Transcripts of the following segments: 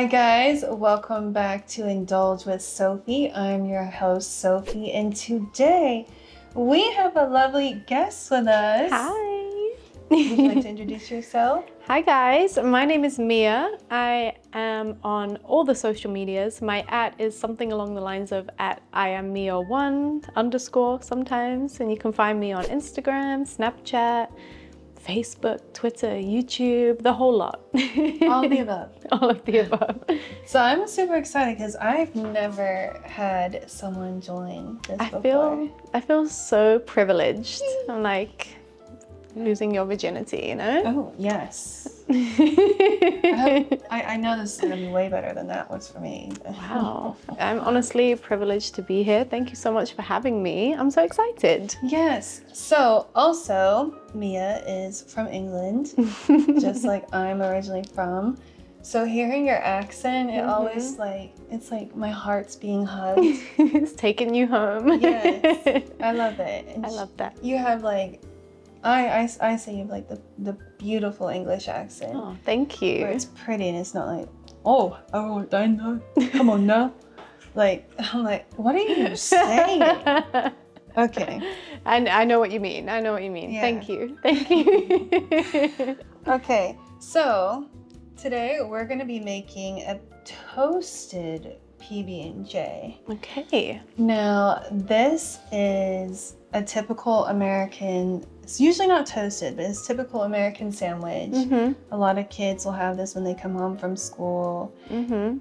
Hi guys, welcome back to Indulge with Sophie. I'm your host Sophie, and today we have a lovely guest with us. Hi. Would you like to introduce yourself? Hi guys, my name is Mia. I am on all the social medias. My @ is something along the lines of @IamMia1_ sometimes, and you can find me on Instagram, Snapchat, Facebook, Twitter, YouTube, the whole lot. All of the above. All of the above. So I'm super excited because I've never had someone join this before. I feel so privileged. I'm like losing your virginity, you know? Oh, yes. I know this is going to be way better than that was for me. Wow. I'm honestly privileged to be here. Thank you so much for having me. I'm so excited. Yes. So also, Mia is from England, just like I'm originally from. So hearing your accent, it always it's like my heart's being hugged. It's taking you home. Yes. I love it. And I love that. You have like, I say you have like the beautiful English accent. Oh, thank you. Where it's pretty and it's not like, oh, I won't die now. Come on now. Like, I'm like, what are you saying? Okay. I know what you mean. I know what you mean. Yeah. Thank you. Thank you. Okay, so today we're going to be making a toasted PB&J. Okay. Now, this is a typical American, it's usually not toasted, but it's typical American sandwich. Mm-hmm. A lot of kids will have this when they come home from school. Mm-hmm.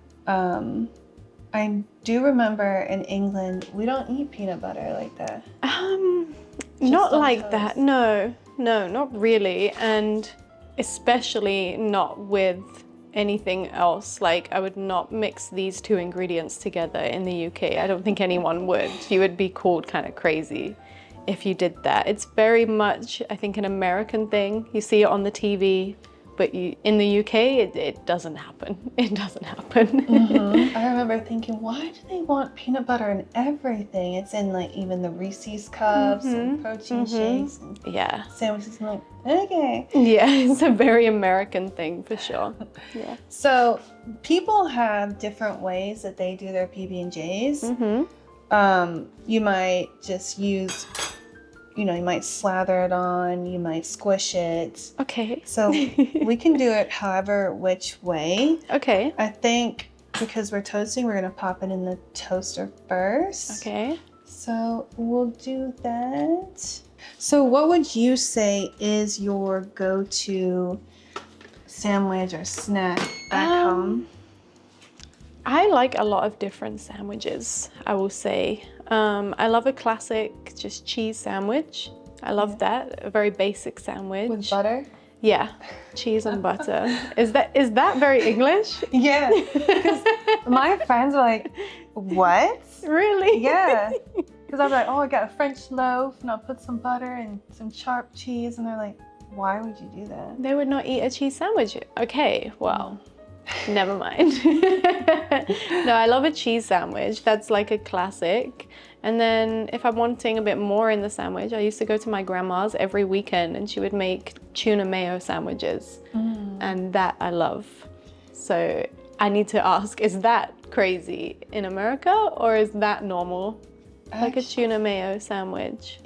I do remember in England, we don't eat peanut butter like that. Not on like toast. that. No, not really. And especially not with anything else. Like, I would not mix these two ingredients together in the UK. I don't think anyone would. You would be called kind of crazy if you did that. It's very much, I think, an American thing. You see it on the TV, but in the UK, it doesn't happen. It doesn't happen. Mm-hmm. I remember thinking, why do they want peanut butter in everything? It's in like even the Reese's cups and protein shakes and Yeah. sandwiches. I'm like, okay. Yeah, it's a very American thing for sure. Yeah. So people have different ways that they do their PB&Js. Mm-hmm. You might just use, you might slather it on, you might squish it. Okay. So we can do it however which way. Okay. I think because we're toasting, we're gonna pop it in the toaster first. Okay. So we'll do that. So what would you say is your go-to sandwich or snack back home? I like a lot of different sandwiches, I will say. I love a classic just cheese sandwich. I love that, a very basic sandwich. With butter? Yeah, cheese and butter. Is that very English? Yeah, because my friends are like, what? Really? Yeah, because I was like, oh, I got a French loaf and I'll put some butter and some sharp cheese, and they're like, why would you do that? They would not eat a cheese sandwich. Okay, well, never mind. No, I love a cheese sandwich. That's like a classic. And then if I'm wanting a bit more in the sandwich, I used to go to my grandma's every weekend and she would make tuna mayo sandwiches. And that I love. So I need to ask, is that crazy in America or is that normal? Like a tuna mayo sandwich?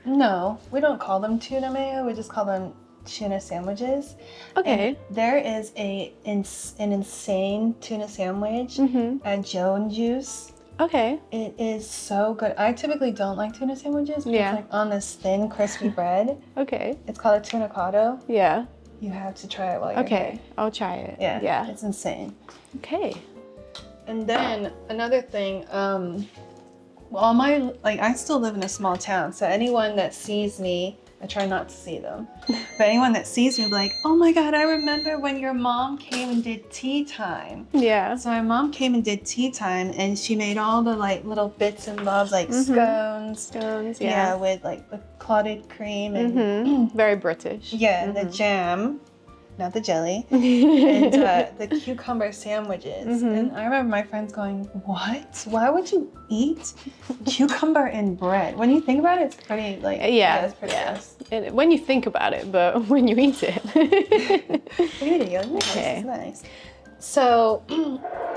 No, we don't call them tuna mayo. We just call them tuna sandwiches. Okay. And there is an insane tuna sandwich at Joe & Juice. Okay. It is so good. I typically don't like tuna sandwiches, but Yeah. it's like on this thin, crispy bread. Okay. It's called a tunicado. Yeah. You have to try it while you're Okay. here. I'll try it. Yeah, Yeah. it's insane. Okay. And then another thing, I still live in a small town, so anyone that sees me, I try not to see them, but anyone that sees me will be like, oh my God, I remember when your mom came and did tea time. Yeah. So my mom came and did tea time and she made all the like little bits and bobs, like scones. Scones, Yeah, yeah. with like the clotted cream and Very British. yeah, and the jam. Not the jelly, and the cucumber sandwiches. And I remember my friends going, what? Why would you eat cucumber in bread? When you think about it, it's pretty like, it's pretty gross. When you think about it, but when you eat it. Eating it, Okay. it's nice. So,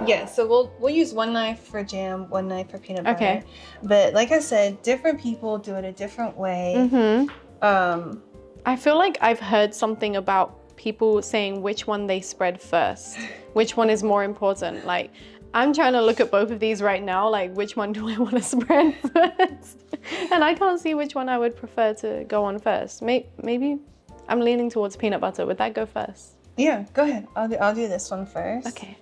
yeah, so we'll use one knife for jam, one knife for peanut butter. Okay. But like I said, different people do it a different way. I feel like I've heard something about people saying which one they spread first, which one is more important. Like, I'm trying to look at both of these right now, like which one do I want to spread first? And I can't see which one I would prefer to go on first. Maybe I'm leaning towards peanut butter. Would that go first? Yeah, go ahead. I'll do this one first. Okay.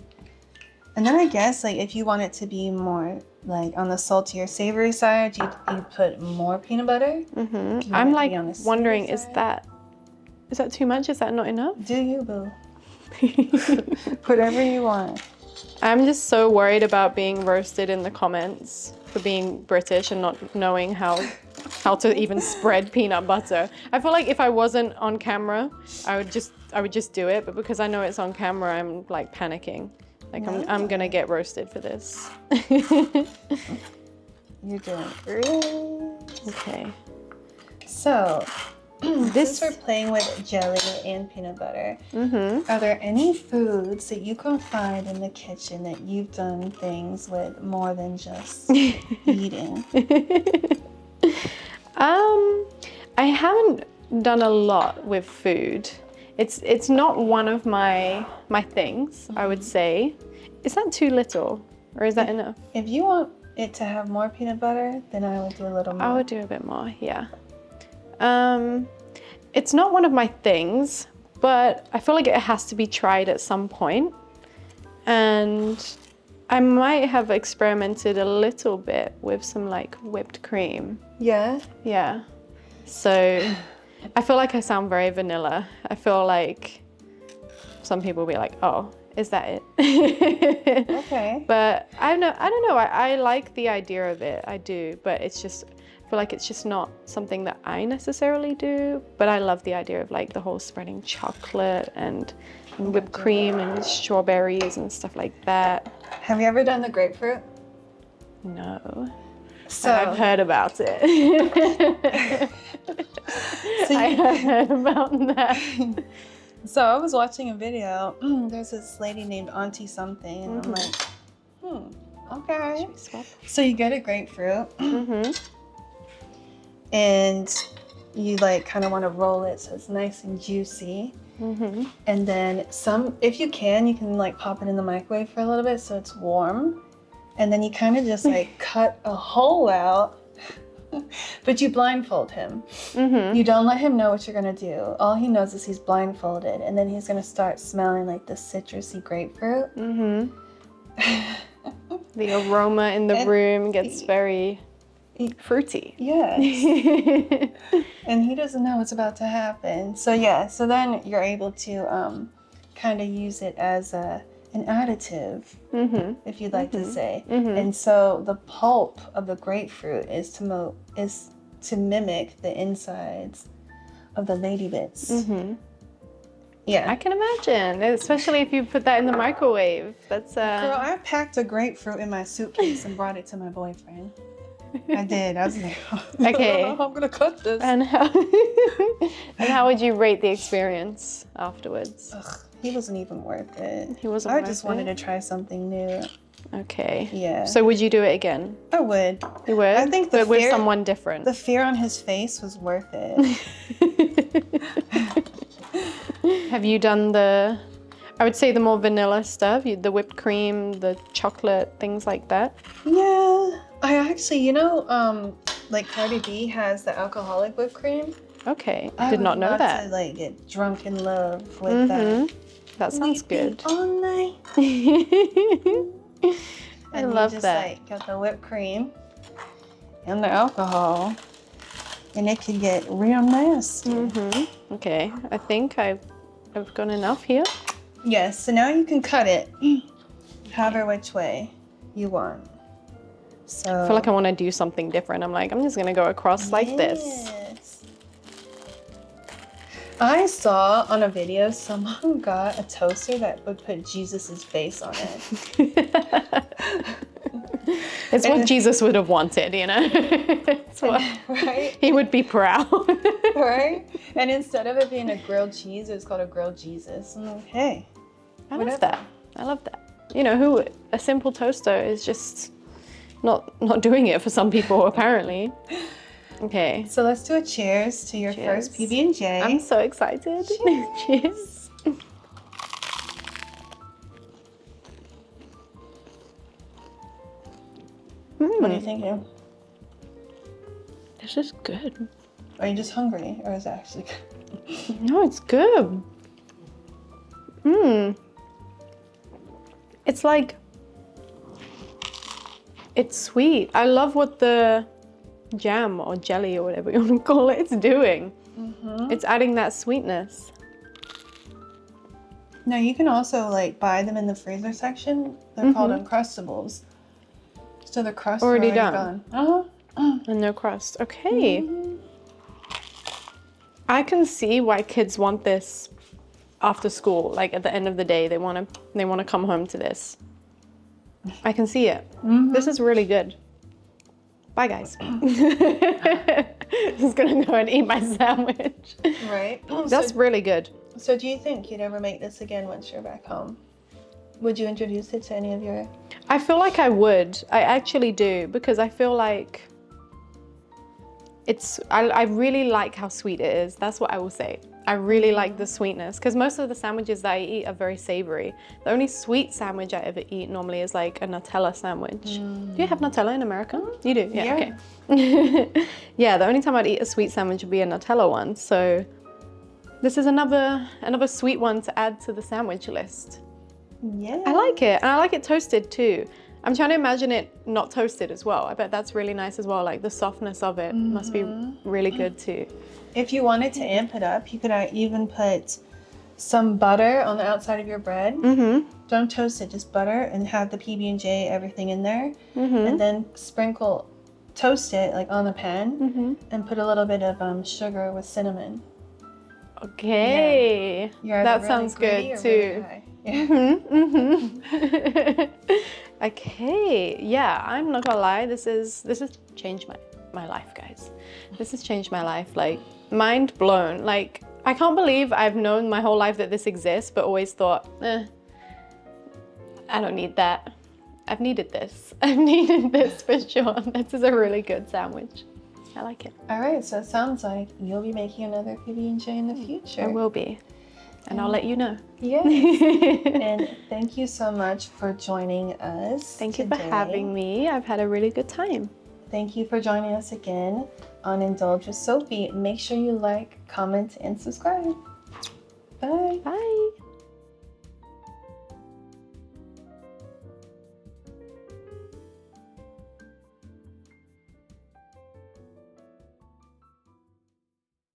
And then I guess like if you want it to be more like on the saltier, savory side, you put more peanut butter. I'm like wondering, is that too much? Is that not enough? Do you, boo? Whatever you want. I'm just so worried about being roasted in the comments for being British and not knowing how to even spread peanut butter. I feel like if I wasn't on camera, I would just do it, but because I know it's on camera, I'm like panicking. Like I'm gonna get roasted for this. You're doing great. Okay. So, since we're playing with jelly and peanut butter, are there any foods that you can find in the kitchen that you've done things with more than just eating? I haven't done a lot with food. It's not one of my things, I would say. Is that too little or is that enough? If you want it to have more peanut butter, then I would do a little more. I would do a bit more, yeah. It's not one of my things, but I feel like it has to be tried at some point. And I might have experimented a little bit with some like whipped cream. Yeah? Yeah. So I feel like I sound very vanilla. I feel like some people will be like, oh, is that it? Okay. But I don't know. I like the idea of it. I do, but I feel like it's just not something that I necessarily do. But I love the idea of like the whole spreading chocolate and whipped cream and strawberries and stuff like that. Have you ever done the grapefruit? No. So But I've heard about it. I have heard about that. So I was watching a video. There's this lady named Auntie something, and I'm like, okay. So you get a grapefruit, and you like kind of want to roll it so it's nice and juicy. And then if you can like pop it in the microwave for a little bit so it's warm. And then you kind of just like cut a hole out, but you blindfold him. You don't let him know what you're gonna do. All he knows is he's blindfolded, and then he's gonna start smelling like the citrusy grapefruit. The aroma in the room gets very fruity. Yes. And he doesn't know what's about to happen. So yeah, so then you're able to kind of use it as an additive, if you'd like to say. And so the pulp of the grapefruit is to mimic the insides of the lady bits. Yeah. I can imagine, especially if you put that in the microwave. That's Girl, I packed a grapefruit in my suitcase and brought it to my boyfriend. I did. I was like, okay. I'm gonna cut this. And how would you rate the experience afterwards? Ugh, he wasn't even worth it. He wasn't. I just wanted to try something new. Okay. Yeah. So would you do it again? I would. You would? I think but with someone different. The fear on his face was worth it. Have you done I would say the more vanilla stuff, the whipped cream, the chocolate, things like that? Yeah. I actually, like Cardi B has the alcoholic whipped cream. Okay. I did not know that. To like get drunk in love with that. That sounds good. All night. I love just, that. Like, got the whipped cream and the alcohol, and it can get real nasty. Okay, I think I've got enough here. Yes, so now you can cut it however which way you want. So I feel like I want to do something different. I'm just going to go across like this. I saw on a video someone got a toaster that would put Jesus's face on it. It's what Jesus would have wanted, It's what, right? He would be proud. Right? And instead of it being a grilled cheese, it's called a grilled Jesus. I'm like, hey. I love that. I love that. You know, a simple toaster is just not doing it for some people, apparently. Okay. So let's do a cheers to your Cheers. first PB&J. I'm so excited. Cheers. What are you thinking? This is good. Are you just hungry, or is it actually good? No, it's good. It's like, it's sweet. I love what the jam or jelly or whatever you want to call it, it's doing. It's adding that sweetness. Now you can also like buy them in the freezer section. They're called Uncrustables. So the crust Already gone. done. And no crust. Okay. I can see why kids want this after school. Like at the end of the day, they want to come home to this. I can see it. This is really good. Bye, guys. Just gonna go and eat my sandwich. Right. That's really good. So do you think you'd ever make this again once you're back home? Would you introduce it to any of your... I feel like I would. I actually do, because I feel like I really like how sweet it is. That's what I will say. I really like the sweetness, because most of the sandwiches that I eat are very savory. The only sweet sandwich I ever eat normally is like a Nutella sandwich. Do you have Nutella in America? You do? Yeah. Okay. Yeah, the only time I'd eat a sweet sandwich would be a Nutella one. So this is another sweet one to add to the sandwich list. Yeah. I like it, and I like it toasted too. I'm trying to imagine it not toasted as well. I bet that's really nice as well. Like the softness of it must be really good too. If you wanted to amp it up, you could even put some butter on the outside of your bread. Don't toast it, just butter, and have the PB&J, everything in there. And then toast it like on the pan, and put a little bit of sugar with cinnamon. Okay. Yeah. That sounds good too. Okay, yeah, I'm not gonna lie, this has changed my life, guys. This has changed my life, like mind blown. Like I can't believe I've known my whole life that this exists, but always thought, I don't need that. I've needed this. I've needed this for sure. This is a really good sandwich. I like it. All right, so it sounds like you'll be making another PB&J in the future. I will be. And I'll let you know. Yes. And thank you so much for joining us. Thank you for having me. I've had a really good time. Thank you for joining us again on Indulge with Sophie. Make sure you like, comment, and subscribe. Bye. Bye.